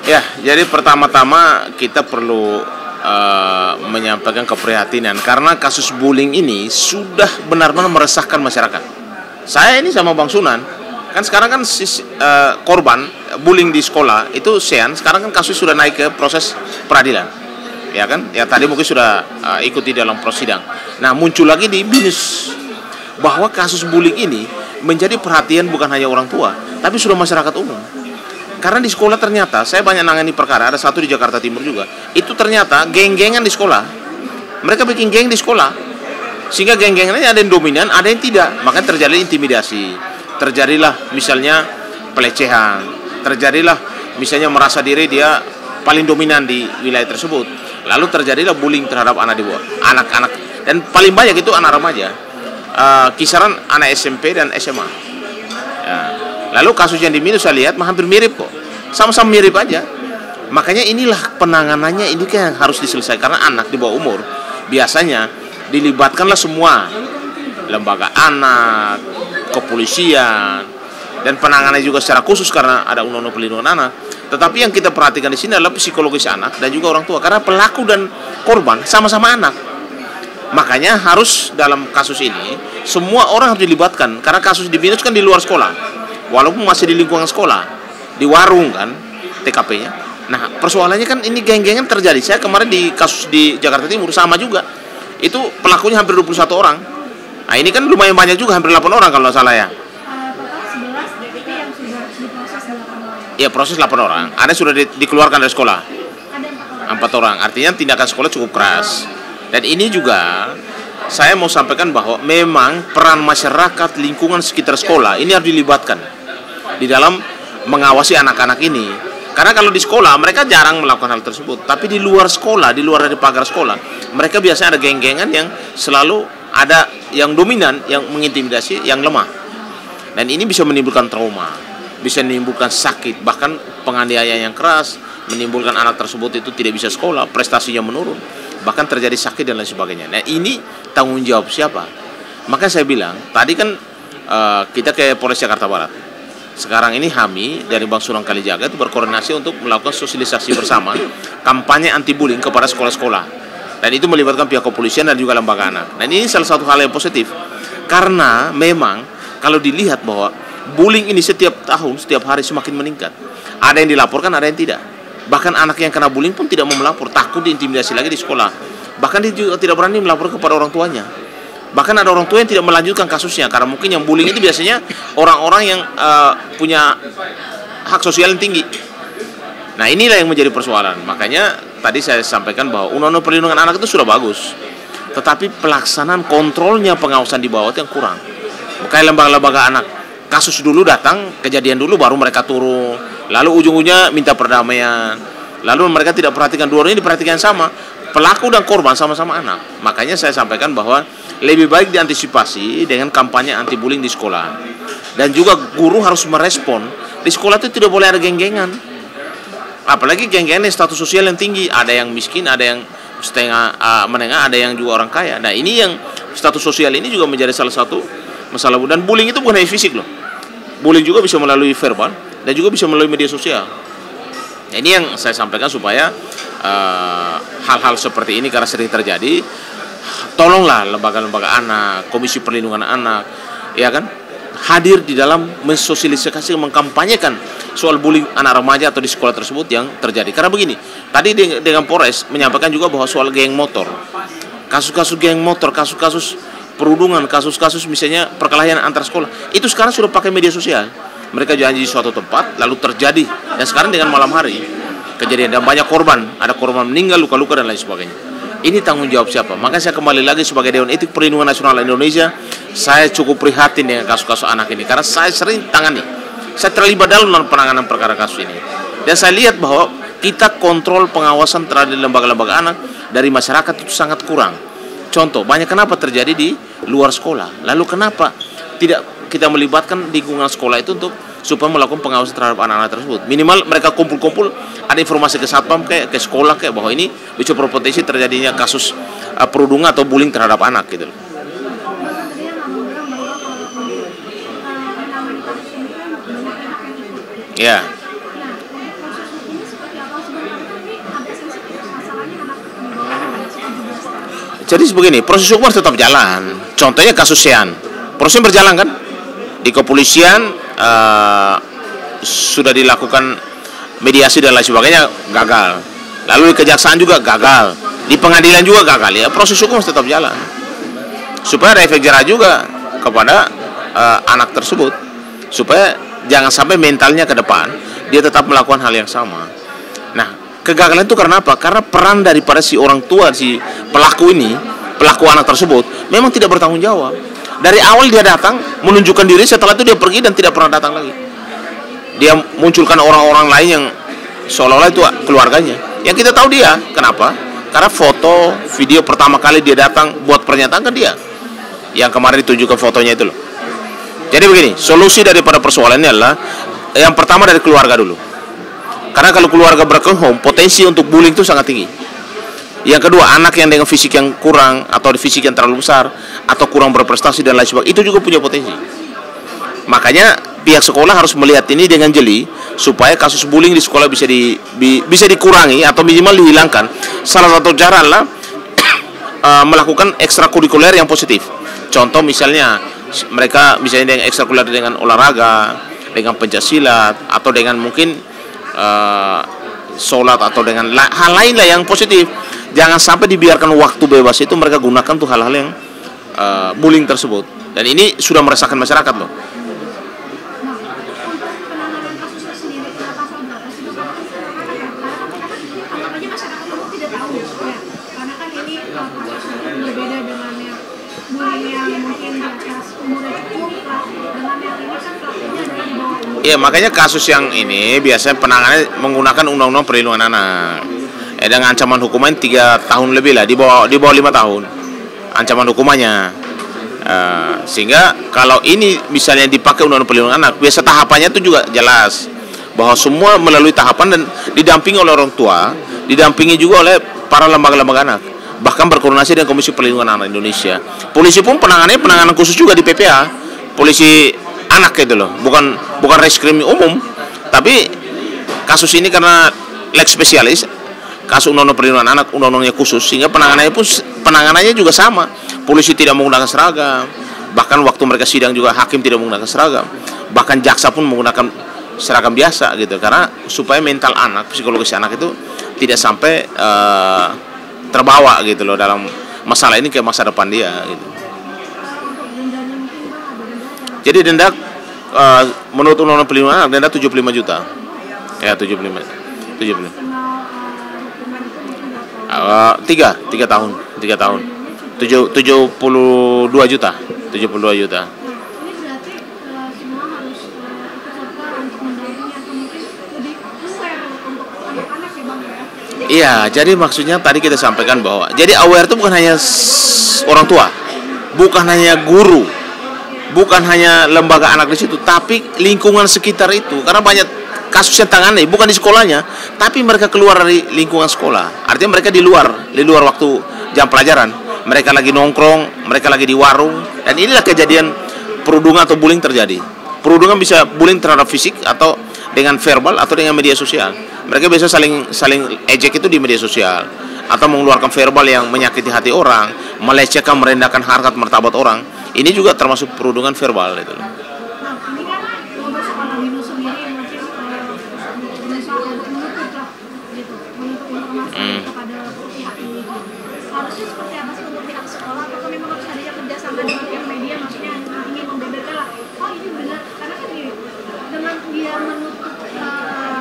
Ya, jadi pertama-tama kita perlu menyampaikan keprihatinan karena kasus bullying ini sudah benar-benar meresahkan masyarakat. Saya ini sama Bang Sunan, kan sekarang kan korban bullying di sekolah itu Sean, sekarang kan kasus sudah naik ke proses peradilan. Ya kan? Ya tadi mungkin sudah ikuti dalam prosidang. Nah, muncul lagi di BINUS bahwa kasus bullying ini menjadi perhatian bukan hanya orang tua, tapi sudah masyarakat umum. Karena di sekolah ternyata, saya banyak nangani perkara, ada satu di Jakarta Timur juga. Itu ternyata geng-gengan di sekolah. Mereka bikin geng di sekolah. Sehingga geng-gengan ini ada yang dominan, ada yang tidak. Makanya terjadi intimidasi. Terjadilah misalnya pelecehan. Terjadilah misalnya merasa diri dia paling dominan di wilayah tersebut. Lalu terjadilah bullying terhadap anak di bawah, anak-anak. Dan paling banyak itu anak remaja. Kisaran anak SMP dan SMA. Ya. Lalu kasus yang di BINUS saya lihat hampir mirip kok, sama-sama mirip aja. Makanya inilah penanganannya ini kan yang harus diselesaikan karena anak di bawah umur biasanya dilibatkanlah semua lembaga anak, kepolisian, dan penanganannya juga secara khusus karena ada undang-undang perlindungan anak. Tetapi yang kita perhatikan di sini adalah psikologis anak dan juga orang tua karena pelaku dan korban sama-sama anak. Makanya harus dalam kasus ini semua orang harus dilibatkan karena kasus di BINUS kan di luar sekolah. Walaupun masih di lingkungan sekolah, di warung kan TKP-nya. Nah, persoalannya kan ini geng-gengan terjadi. Saya kemarin di kasus di Jakarta Timur sama juga. Itu pelakunya hampir 21 orang. Nah, ini kan lumayan banyak juga, hampir 8 orang kalau nggak salah ya. Total 11 DPP yang sudah diproses 8 orang. Iya, proses 8 orang. Ada sudah dikeluarkan dari sekolah. Ada 4 orang. Artinya tindakan sekolah cukup keras. Dan ini juga saya mau sampaikan bahwa memang peran masyarakat lingkungan sekitar sekolah ini harus dilibatkan di dalam mengawasi anak-anak ini. Karena kalau di sekolah mereka jarang melakukan hal tersebut, tapi di luar sekolah, di luar dari pagar sekolah, mereka biasanya ada geng-gengan yang selalu ada yang dominan, yang mengintimidasi yang lemah. Dan ini bisa menimbulkan trauma, bisa menimbulkan sakit, bahkan penganiayaan yang keras, menimbulkan anak tersebut itu tidak bisa sekolah, prestasinya menurun, bahkan terjadi sakit dan lain sebagainya. Nah, ini tanggung jawab siapa? Maka saya bilang, tadi kan kita ke Polres Jakarta Barat. Sekarang ini HAMI dari Bang Sunan Kalijaga itu berkoordinasi untuk melakukan sosialisasi bersama kampanye anti bullying kepada sekolah-sekolah. Dan itu melibatkan pihak kepolisian dan juga lembaga anak. Nah, ini salah satu hal yang positif. Karena memang kalau dilihat bahwa bullying ini setiap tahun, setiap hari semakin meningkat. Ada yang dilaporkan, ada yang tidak. Bahkan anak yang kena bullying pun tidak mau melapor, takut diintimidasi lagi di sekolah. Bahkan dia juga tidak berani melapor kepada orang tuanya. Bahkan ada orang tua yang tidak melanjutkan kasusnya karena mungkin yang bullying itu biasanya orang-orang yang punya hak sosial yang tinggi. Nah, inilah yang menjadi persoalan. Makanya tadi saya sampaikan bahwa undang-undang perlindungan anak itu sudah bagus, tetapi pelaksanaan kontrolnya, pengawasan di bawah itu yang kurang. Makanya lembaga-lembaga anak kasus dulu datang, kejadian dulu baru mereka turun, lalu ujung-ujungnya minta perdamaian, lalu mereka tidak perhatikan dua orang ini diperhatikan sama. Pelaku dan korban sama-sama anak. Makanya saya sampaikan bahwa lebih baik diantisipasi dengan kampanye anti bullying di sekolah. Dan juga guru harus merespon. Di sekolah itu tidak boleh ada geng-gengan. Apalagi geng-gengan yang status sosial yang tinggi. Ada yang miskin, ada yang setengah menengah, ada yang juga orang kaya. Nah, ini yang status sosial ini juga menjadi salah satu masalah. Dan bullying itu bukan hanya fisik loh. Bullying juga bisa melalui verbal dan juga bisa melalui media sosial. Nah, ini yang saya sampaikan supaya hal-hal seperti ini karena sering terjadi, tolonglah lembaga-lembaga anak, Komisi Perlindungan Anak, ya kan, hadir di dalam mensosialisasi, mengkampanyekan soal bullying anak remaja atau di sekolah tersebut yang terjadi. Karena begini, tadi dengan Polres menyampaikan juga bahwa soal geng motor, kasus-kasus geng motor, kasus-kasus perundungan, kasus-kasus misalnya perkelahian antar sekolah, itu sekarang sudah pakai media sosial. Mereka janji di suatu tempat, lalu terjadi. Dan sekarang dengan malam hari kejadian dan banyak korban, ada korban meninggal, luka-luka dan lain sebagainya. Ini tanggung jawab siapa? Maka saya kembali lagi sebagai Dewan Etik Perlindungan Nasional Indonesia, saya cukup prihatin dengan kasus-kasus anak ini karena saya sering tangani. Saya terlibat dalam penanganan perkara kasus ini. Dan saya lihat bahwa kita kontrol pengawasan terhadap lembaga-lembaga anak dari masyarakat itu sangat kurang. Contoh, banyak kenapa terjadi di luar sekolah. Lalu kenapa tidak kita melibatkan lingkungan sekolah itu untuk supaya melakukan pengawasan terhadap anak-anak tersebut. Minimal mereka kumpul-kumpul, ada informasi ke satpam kayak ke sekolah kayak bahwa ini bisa berpotensi terjadinya kasus perundungan atau bullying terhadap anak gitu. Ya. Jadi begini, proses hukum harus tetap jalan. Contohnya kasus Sean, prosesnya berjalan kan? Di kepolisian sudah dilakukan mediasi dan lain sebagainya, gagal. Lalu di kejaksaan juga gagal, di pengadilan juga gagal. Ya proses hukum harus tetap jalan supaya ada efek jerah juga kepada anak tersebut, supaya jangan sampai mentalnya ke depan dia tetap melakukan hal yang sama. Nah, kegagalan itu karena apa? Karena peran daripada si orang tua, si pelaku ini, pelaku anak tersebut memang tidak bertanggung jawab. Dari awal dia datang menunjukkan diri, setelah itu dia pergi dan tidak pernah datang lagi. Dia munculkan orang-orang lain yang seolah-olah itu keluarganya. Yang kita tahu dia, kenapa? Karena foto, video pertama kali dia datang buat pernyataan kan dia. Yang kemarin ditunjukkan fotonya itu loh. Jadi begini, solusi daripada persoalan ini adalah yang pertama dari keluarga dulu. Karena kalau keluarga broken home, potensi untuk bullying itu sangat tinggi. Yang kedua, anak yang dengan fisik yang kurang atau fisik yang terlalu besar atau kurang berprestasi dan lain sebagainya, itu juga punya potensi. Makanya pihak sekolah harus melihat ini dengan jeli supaya kasus bullying di sekolah bisa dikurangi atau minimal dihilangkan. Salah satu cara adalah melakukan ekstrakurikuler yang positif. Contoh misalnya mereka misalnya dengan ekstrakurikuler dengan olahraga, dengan pencaksilat atau dengan mungkin sholat atau dengan hal lain lah yang positif. Jangan sampai dibiarkan waktu bebas itu mereka gunakan tuh hal-hal yang bullying tersebut. Dan ini sudah meresahkan masyarakat loh. Iya, makanya kasus yang ini biasanya penanganannya menggunakan undang-undang perlindungan anak. Dengan ancaman hukuman 3 tahun lebih lah, di bawah 5 tahun ancaman hukumannya. Sehingga kalau ini misalnya dipakai undang-undang perlindungan anak, biasa tahapannya itu juga jelas bahwa semua melalui tahapan dan didampingi oleh orang tua, didampingi juga oleh para lembaga-lembaga anak, bahkan berkoordinasi dengan Komisi Perlindungan Anak Indonesia. Polisi pun penanganan khusus juga di PPA, polisi anak gitu loh, bukan reskrim umum, tapi kasus ini karena lex spesialis, kasus undang-undang perlindungan anak, undang-undangnya khusus, sehingga penanganannya juga sama. Polisi tidak menggunakan seragam, bahkan waktu mereka sidang juga hakim tidak menggunakan seragam, bahkan jaksa pun menggunakan seragam biasa gitu, karena supaya mental anak, psikologis anak itu tidak sampai terbawa gitu loh dalam masalah ini ke masa depan dia gitu. Jadi denda menurut undang-undang perlindungan anak denda 75 juta. Ya 75. 75. 3 tahun. 72 juta. 72 juta. Iya, jadi maksudnya tadi kita sampaikan bahwa jadi aware itu bukan hanya orang tua, bukan hanya guru, bukan hanya lembaga anak di situ, tapi lingkungan sekitar itu. Karena banyak kasus yang tangani bukan di sekolahnya, tapi mereka keluar dari lingkungan sekolah. Artinya mereka di luar waktu jam pelajaran. Mereka lagi nongkrong, mereka lagi di warung, dan inilah kejadian perundungan atau bullying terjadi. Perundungan bisa bullying terhadap fisik atau dengan verbal atau dengan media sosial. Mereka biasa saling ejek itu di media sosial atau mengeluarkan verbal yang menyakiti hati orang, melecehkan, merendahkan harkat martabat orang. Ini juga termasuk perundungan verbal itu. Nah, ini kan untuk sekolah Binus sendiri mungkin berusaha untuk menutup lah, gitu, menutup informasi kepada pihak ini. Harusnya seperti apa sih untuk pihak sekolah? Apakah memang harus ada kerjasama dengan pihak media? Maksudnya ingin membeberkan lah, oh ini benar, karena kan gini, dengan dia menutup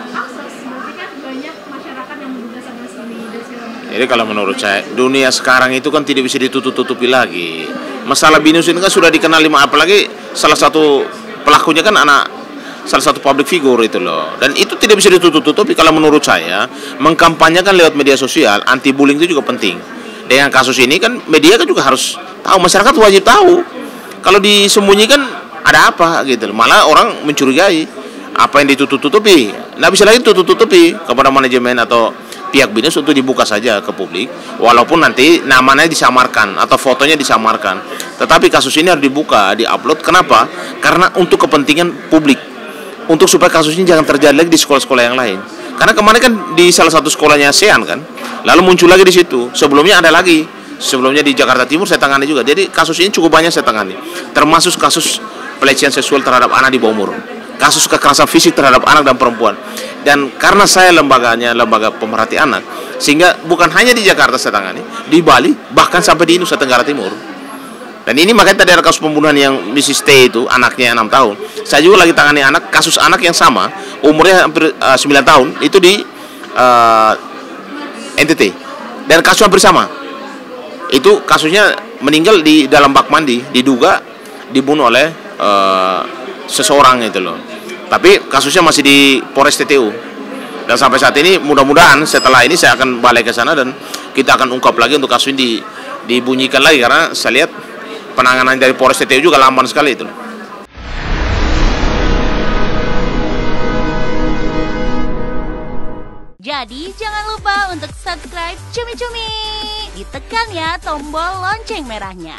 akses, berarti kan banyak masyarakat yang menduga sana sini dan segala macam. Jadi kalau menurut saya, dunia sekarang itu kan tidak bisa ditutup-tutupi lagi. Masalah Binus ini kan sudah dikenal apalagi salah satu pelakunya kan salah satu public figure itu loh. Dan itu tidak bisa ditutup-tutupi. Kalau menurut saya, mengkampanyekan lewat media sosial, anti bullying itu juga penting. Dengan kasus ini kan media kan juga harus tahu, masyarakat wajib tahu. Kalau disembunyikan ada apa gitu. Malah orang mencurigai apa yang ditutup-tutupi. Nggak bisa lagi tutup-tutupi kepada manajemen atau pihak Binus untuk dibuka saja ke publik, walaupun nanti namanya disamarkan atau fotonya disamarkan. Tetapi kasus ini harus dibuka, diupload. Kenapa? Karena untuk kepentingan publik, untuk supaya kasus ini jangan terjadi lagi di sekolah-sekolah yang lain. Karena kemarin kan di salah satu sekolahnya Sean kan, lalu muncul lagi di situ. Sebelumnya ada lagi Sebelumnya di Jakarta Timur saya tangani juga. Jadi kasus ini cukup banyak saya tangani. Termasuk kasus pelecehan seksual terhadap anak di bawah umur. Kasus kekerasan fisik terhadap anak dan perempuan. Dan karena saya lembaganya lembaga pemerhati anak, sehingga bukan hanya di Jakarta saya tangani, di Bali, bahkan sampai di Nusa Tenggara Timur. Dan ini makanya tadi ada kasus pembunuhan yang Mrs. T itu, anaknya 6 tahun. Saya juga lagi tangani kasus anak yang sama, umurnya hampir 9 tahun, itu di NTT. Dan kasus hampir sama. Itu kasusnya meninggal di dalam bak mandi, diduga dibunuh oleh seseorang itu loh. Tapi kasusnya masih di Polres TTU. Dan sampai saat ini mudah-mudahan setelah ini saya akan balik ke sana dan kita akan ungkap lagi untuk kasus ini dibunyikan lagi, karena saya lihat penanganan dari Polres TTU juga lamban sekali itu. Jadi jangan lupa untuk subscribe Cumi Cumi. Ditekan ya tombol lonceng merahnya.